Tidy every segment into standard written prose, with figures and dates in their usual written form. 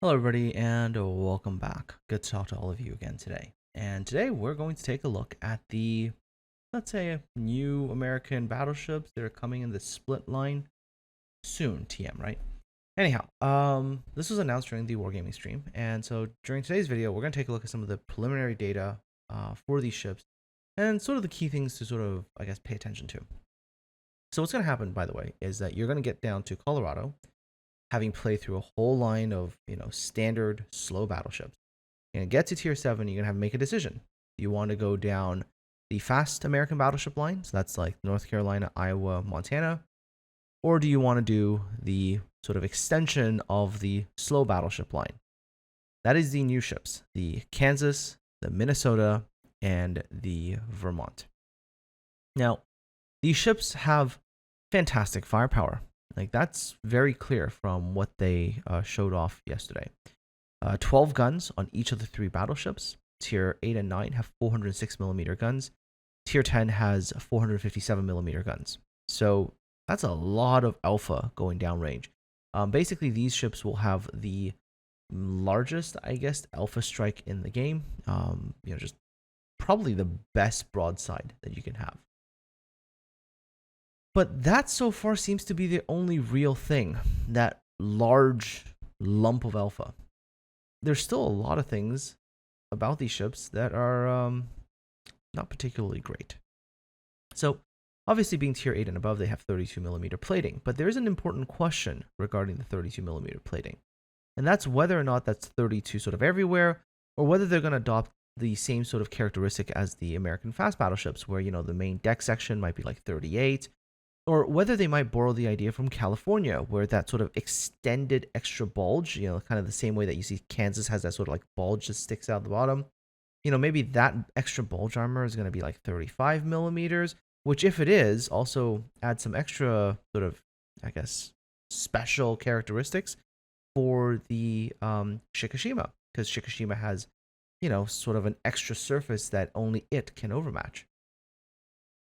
Hello, everybody, and welcome back. Good to talk to all of you again today. And today we're going to take a look at the, let's say, new American battleships that are coming in the split line soon, TM, right? Anyhow, this was announced during the Wargaming stream, and so during today's video, we're going to take a look at some of the preliminary data for these ships and sort of the key things to sort of, I guess, pay attention to. So what's going to happen, by the way, is that you're going to get down to Colorado, having played through a whole line of, standard slow battleships. You're going to get to tier 7, you're going to have to make a decision. Do you want to go down the fast American battleship line? So that's like North Carolina, Iowa, Montana. Or do you want to do the sort of extension of the slow battleship line? That is the new ships, the Kansas, the Minnesota, and the Vermont. Now, these ships have fantastic firepower. Like, that's very clear from what they showed off yesterday. 12 guns on each of the 3 battleships. Tier 8 and 9 have 406mm guns. Tier 10 has 457mm guns. So that's a lot of alpha going downrange. Basically, these ships will have the largest, I guess, alpha strike in the game. Just probably the best broadside that you can have. But that so far seems to be the only real thing, that large lump of alpha. There's still a lot of things about these ships that are not particularly great. So, obviously being tier 8 and above, they have 32mm plating, but there is an important question regarding the 32mm plating. And that's whether or not that's 32 sort of everywhere, or whether they're going to adopt the same sort of characteristic as the American fast battleships, where, the main deck section might be like 38, or whether they might borrow the idea from California, where that sort of extended extra bulge, kind of the same way that you see Kansas has that sort of like bulge that sticks out the bottom. Maybe that extra bulge armor is going to be like 35mm, which, if it is, also adds some extra sort of, I guess, special characteristics for the Shikishima, because Shikishima has, sort of an extra surface that only it can overmatch.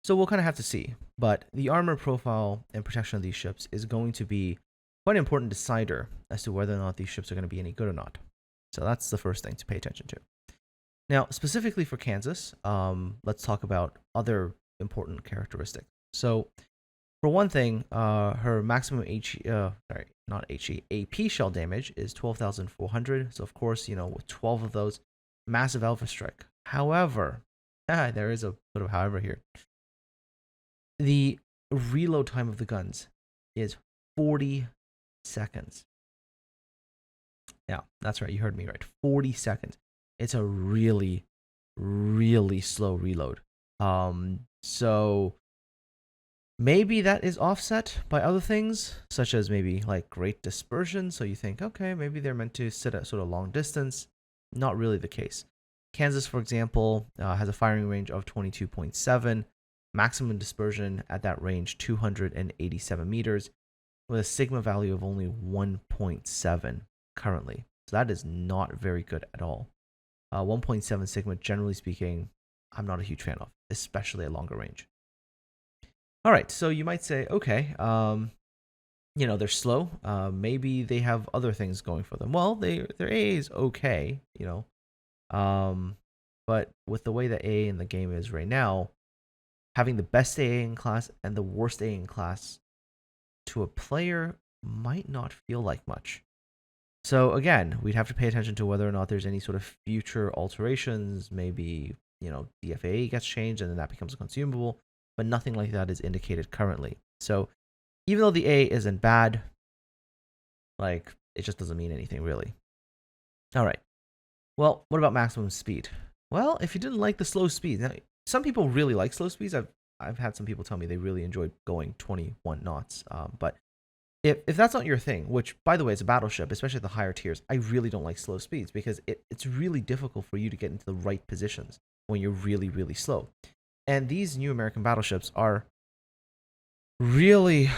So we'll kind of have to see, but the armor profile and protection of these ships is going to be quite an important decider as to whether or not these ships are going to be any good or not. So that's the first thing to pay attention to. Now, specifically for Kansas, let's talk about other important characteristics. So, for one thing, her maximum AP shell damage is 12,400. So, of course, with 12 of those, massive alpha strike. However, there is a sort of however here. The reload time of the guns is 40 seconds. Yeah, that's right. You heard me right. 40 seconds. It's a really, really slow reload. So maybe that is offset by other things, such as maybe like great dispersion. So you think, okay, maybe they're meant to sit at sort of long distance. Not really the case. Kansas, for example, has a firing range of 22.7. Maximum dispersion at that range, 287 meters, with a sigma value of only 1.7 currently. So that is not very good at all. 1.7 sigma, generally speaking, I'm not a huge fan of, especially at longer range. All right, so you might say, okay, they're slow. Maybe they have other things going for them. Well, their AA is okay, but with the way the AA in the game is right now, having the best AA in class and the worst AA in class to a player might not feel like much. So again, we'd have to pay attention to whether or not there's any sort of future alterations. Maybe, DFA gets changed and then that becomes a consumable, but nothing like that is indicated currently. So even though the A isn't bad, like, it just doesn't mean anything really. All right. Well, what about maximum speed? Well, if you didn't like the slow speed, now, some people really like slow speeds. I've had some people tell me they really enjoyed going 21 knots. But if that's not your thing, which, by the way, is a battleship, especially at the higher tiers, I really don't like slow speeds because it's really difficult for you to get into the right positions when you're really, really slow. And these new American battleships are really,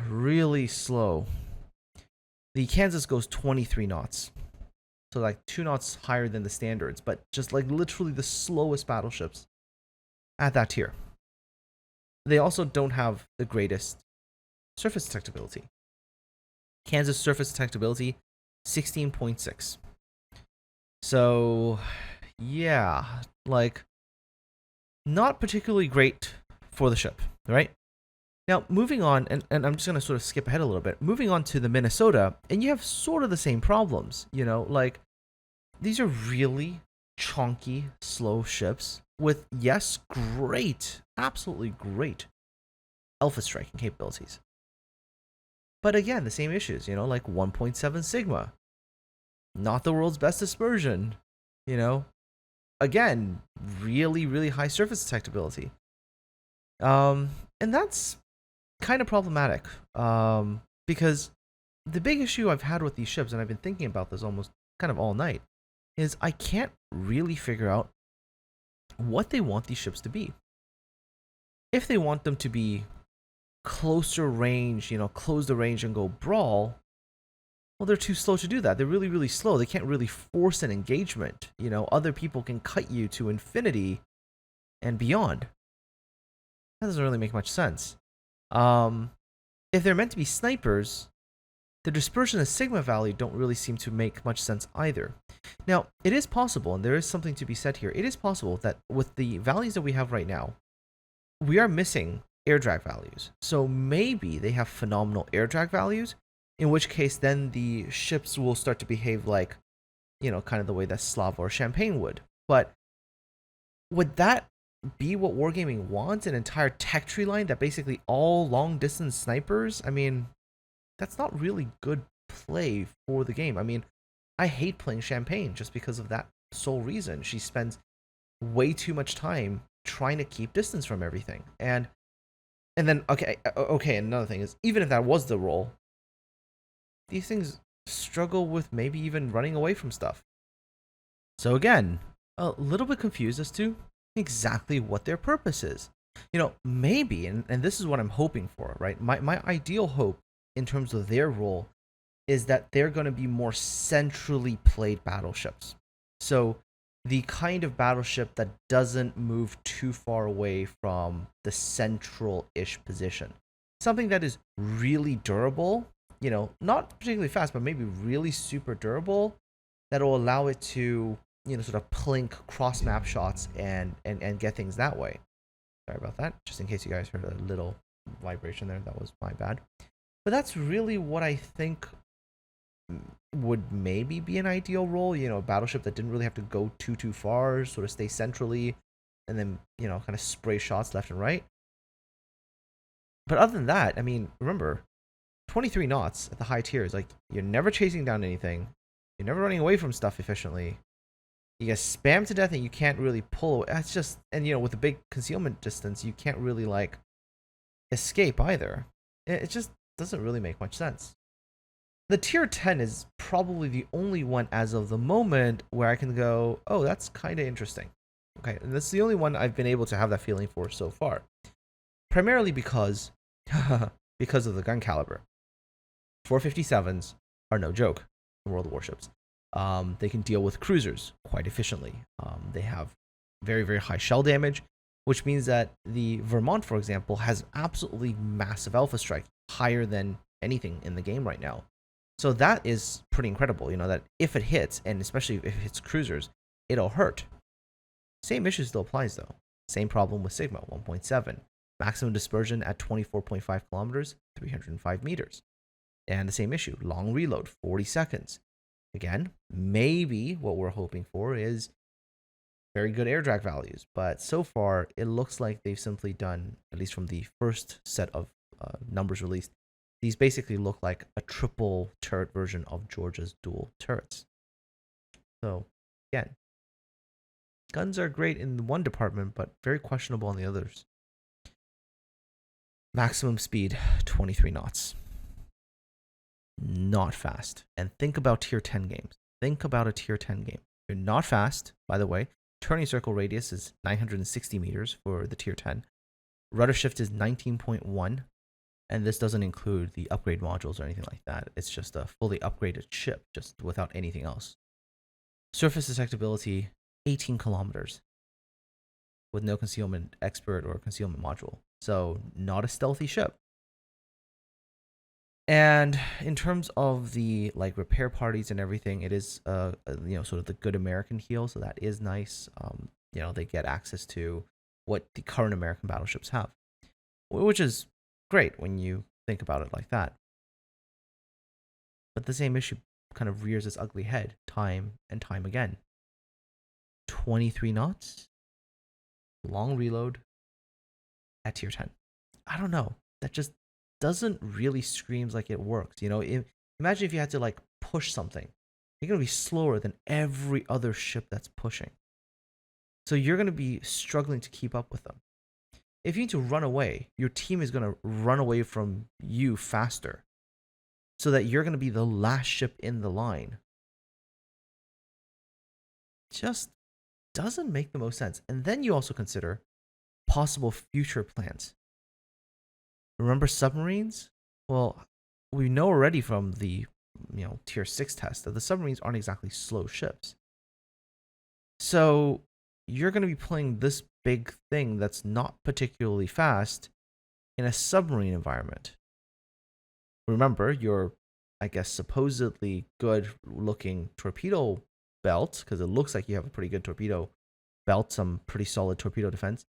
really slow. The Kansas goes 23 knots. So like 2 knots higher than the standards, but just like literally the slowest battleships at that tier. They also don't have the greatest surface detectability. Kansas surface detectability 16.6. So, yeah, like, not particularly great for the ship, right? Now, moving on, and I'm just going to sort of skip ahead a little bit. Moving on to the Minnesota, and you have sort of the same problems, like, these are really chonky, slow ships with, yes, great, absolutely great alpha striking capabilities. But again, the same issues, like 1.7 Sigma. Not the world's best dispersion, you know? Again, really, really high surface detectability. And that's kind of problematic. Because the big issue I've had with these ships, and I've been thinking about this almost kind of all night, is I can't really figure out what they want these ships to be. If they want them to be closer range, close the range and go brawl, well, they're too slow to do that. They're really, really slow. They can't really force an engagement. Other people can cut you to infinity and beyond. That doesn't really make much sense. If they're meant to be snipers, the dispersion and sigma value don't really seem to make much sense either. Now, it is possible, and there is something to be said here, it is possible that with the values that we have right now, we are missing air drag values. So maybe they have phenomenal air drag values, in which case then the ships will start to behave like, kind of the way that Slava or Champagne would. But would that be what Wargaming wants? An entire tech tree line that basically all long distance snipers? I mean, that's not really good play for the game. I mean, I hate playing Champagne just because of that sole reason. She spends way too much time trying to keep distance from everything. And then okay, another thing is, even if that was the role, these things struggle with maybe even running away from stuff. So again, a little bit confused as to exactly what their purpose is. Maybe, and this is what I'm hoping for, right? My ideal hope in terms of their role is that they're going to be more centrally played battleships. So the kind of battleship that doesn't move too far away from the central-ish position. Something that is really durable, not particularly fast, but maybe really super durable, that will allow it to, sort of plink cross map shots and get things that way. Sorry about that. Just in case you guys heard a little vibration there, that was my bad. But that's really what I think would maybe be an ideal role. A battleship that didn't really have to go too far, sort of stay centrally, and then, kind of spray shots left and right. But other than that, I mean, remember, 23 knots at the high tiers, like, you're never chasing down anything. You're never running away from stuff efficiently. You get spammed to death and you can't really pull. That's just, and with the big concealment distance, you can't really, like, escape either. It just doesn't really make much sense. The tier 10 is probably the only one as of the moment where I can go, oh, that's kind of interesting. Okay, and that's the only one I've been able to have that feeling for so far. Primarily because of the gun caliber. 457s are no joke in World of Warships. They can deal with cruisers quite efficiently. They have very, very high shell damage, which means that the Vermont, for example, has absolutely massive alpha strike, higher than anything in the game right now. So that is pretty incredible, that if it hits, and especially if it hits cruisers, it'll hurt. Same issue still applies, though. Same problem with Sigma, 1.7. Maximum dispersion at 24.5 kilometers, 305 meters. And the same issue, long reload, 40 seconds. Again, maybe what we're hoping for is very good air drag values. But so far, it looks like they've simply done, at least from the first set of numbers released, these basically look like a triple turret version of Georgia's dual turrets. So, again, guns are great in one department, but very questionable in the others. Maximum speed, 23 knots. Not fast. And think about tier 10 games. Think about a tier 10 game. You're not fast, by the way. Turning circle radius is 960 meters for the tier 10. Rudder shift is 19.1. And this doesn't include the upgrade modules or anything like that. It's just a fully upgraded ship, just without anything else. Surface detectability, 18 kilometers. With no concealment expert or concealment module. So, not a stealthy ship. And in terms of the like repair parties and everything, it is sort of the good American heel, so that is nice. They get access to what the current American battleships have, which is great when you think about it like that. But the same issue kind of rears its ugly head time and time again. 23 knots, long reload at tier 10. I don't know. That just doesn't really screams like it works. Imagine if you had to like push something. You're going to be slower than every other ship that's pushing. So you're going to be struggling to keep up with them. If you need to run away, your team is going to run away from you faster so that you're going to be the last ship in the line. Just doesn't make the most sense. And then you also consider possible future plans. Remember submarines? Well, we know already from the tier 6 test that the submarines aren't exactly slow ships. So you're going to be playing this big thing that's not particularly fast in a submarine environment. Remember, your, I guess, supposedly good looking torpedo belt, because it looks like you have a pretty good torpedo belt, some pretty solid torpedo defense,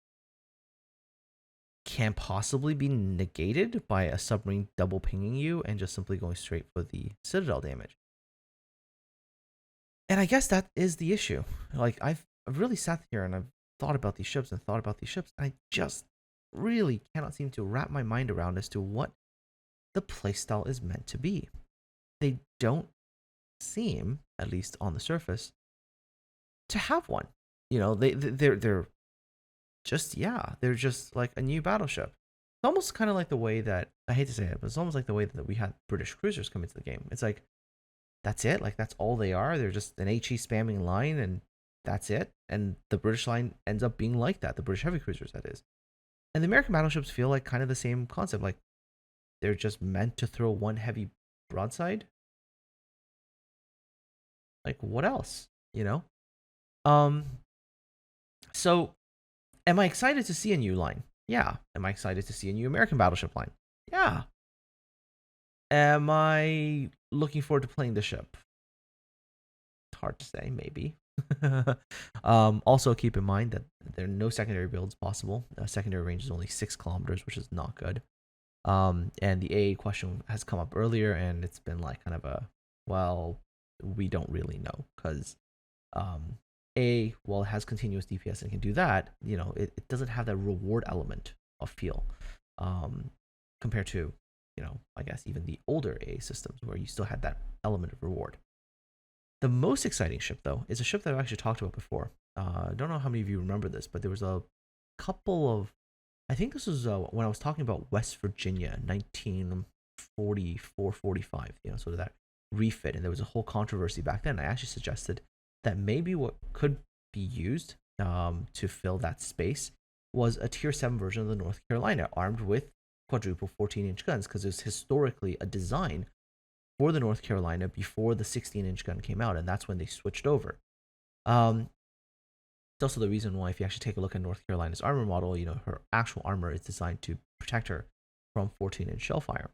can possibly be negated by a submarine double pinging you and just simply going straight for the citadel damage. And I guess that is the issue. Like, I've really sat here and I've thought about these ships. I just really cannot seem to wrap my mind around as to what the playstyle is meant to be. They don't seem, at least on the surface, to have one. They're just like a new battleship. It's almost kind of like the way that, I hate to say it, but it's almost like the way that we had British cruisers come into the game. It's like, that's it. Like, that's all they are. They're just an HE spamming line, and that's it. And the British line ends up being like that. The British heavy cruisers, that is. And the American battleships feel like kind of the same concept. Like, they're just meant to throw one heavy broadside. Like, what else? So, am I excited to see a new line? Yeah. Am I excited to see a new American battleship line? Yeah. Am I looking forward to playing the ship? Hard to say, maybe. Also, keep in mind that there are no secondary builds possible. Secondary range is only 6 kilometers, which is not good. And the AA question has come up earlier, and it's been like kind of a, well, we don't really know, because while it has continuous DPS and can do that, it doesn't have that reward element of feel, compared to, I guess even the older AA systems where you still had that element of reward. The most exciting ship, though, is a ship that I've actually talked about before. I don't know how many of you remember this, but there was a couple of, I think this was when I was talking about West Virginia, 1944, 45, sort of that refit, and there was a whole controversy back then. I actually suggested that maybe what could be used to fill that space was a tier 7 version of the North Carolina, armed with quadruple 14-inch guns, because it was historically a design for the North Carolina before the 16-inch gun came out, and that's when they switched over. It's also the reason why, if you actually take a look at North Carolina's armor model, her actual armor is designed to protect her from 14-inch shell fire.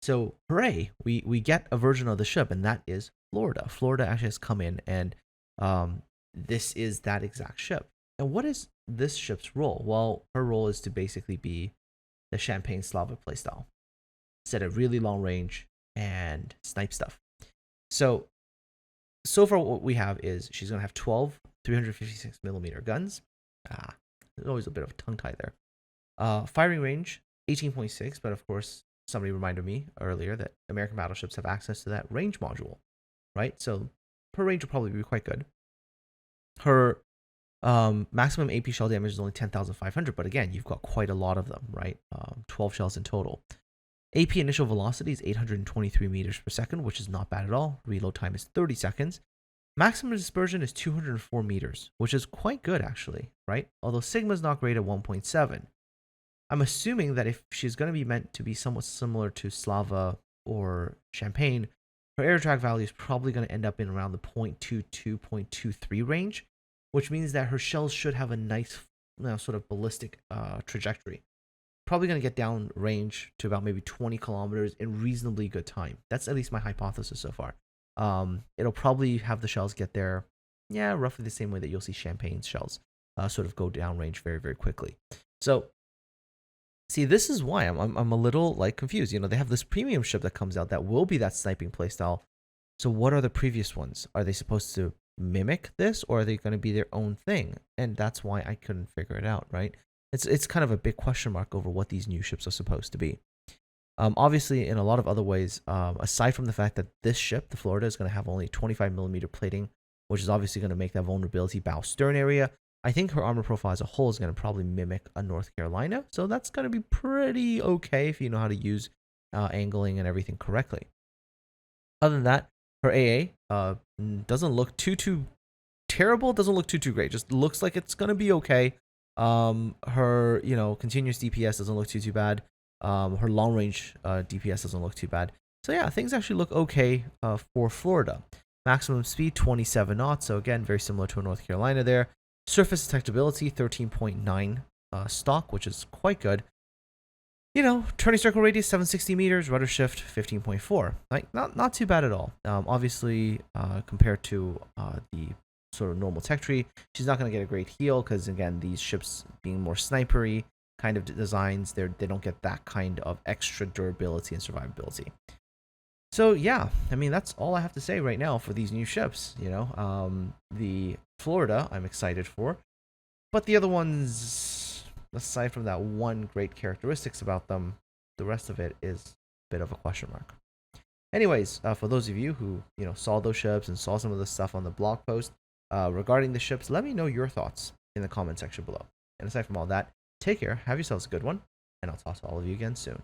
So, hooray, we get a version of the ship, and that is Florida. Florida actually has come in, and this is that exact ship. And what is this ship's role? Well, her role is to basically be the Champagne Slava playstyle. Set at really long range and snipe stuff. So far what we have is she's going to have 12 356mm guns. There's always a bit of a tongue tie there. Firing range, 18.6, but of course, somebody reminded me earlier that American battleships have access to that range module, right? So her range will probably be quite good. Her maximum AP shell damage is only 10,500, but again, you've got quite a lot of them, right? 12 shells in total. AP initial velocity is 823 meters per second, which is not bad at all. Reload time is 30 seconds. Maximum dispersion is 204 meters, which is quite good, actually, right? Although Sigma's not great at 1.7. I'm assuming that if she's going to be meant to be somewhat similar to Slava or Champagne, her air drag value is probably going to end up in around the 0.22, 0.23 range, which means that her shells should have a nice sort of ballistic trajectory. probably going to get down range to about maybe 20 kilometers in reasonably good time. That's at least my hypothesis so far. It'll probably have the shells get there, yeah, roughly the same way that you'll see Champagne's shells sort of go down range very, very quickly. So, see, this is why I'm a little like confused. You know, they have this premium ship that comes out that will be that sniping playstyle. So, what are the previous ones? Are they supposed to mimic this, or are they going to be their own thing? And that's why I couldn't figure it out. Right? It's kind of a big question mark over what these new ships are supposed to be. Obviously, in a lot of other ways, aside from the fact that this ship, the Florida, is going to have only 25 millimeter plating, which is obviously going to make that vulnerability bow stern area, I think her armor profile as a whole is going to probably mimic a North Carolina. So that's going to be pretty okay if you know how to use angling and everything correctly. Other than that, her AA doesn't look too terrible. Doesn't look too great. Just looks like it's going to be okay. Her continuous DPS doesn't look too bad. Her long range DPS doesn't look too bad. So yeah, things actually look okay for Florida. Maximum speed 27 knots. So again, very similar to a North Carolina there. Surface detectability 13.9 stock, which is quite good. Turning circle radius 760 meters. Rudder shift 15.4. Like not too bad at all. Obviously, compared to the sort of normal tech tree, she's not going to get a great heal because again, these ships being more snipery kind of designs, they don't get that kind of extra durability and survivability. So yeah, I mean that's all I have to say right now for these new ships. The Florida I'm excited for, but the other ones, aside from that one great characteristics about them, the rest of it is a bit of a question mark. Anyways, for those of you who saw those ships and saw some of the stuff on the blog post regarding the ships, let me know your thoughts in the comment section below. And aside from all that, take care, have yourselves a good one, and I'll talk to all of you again soon.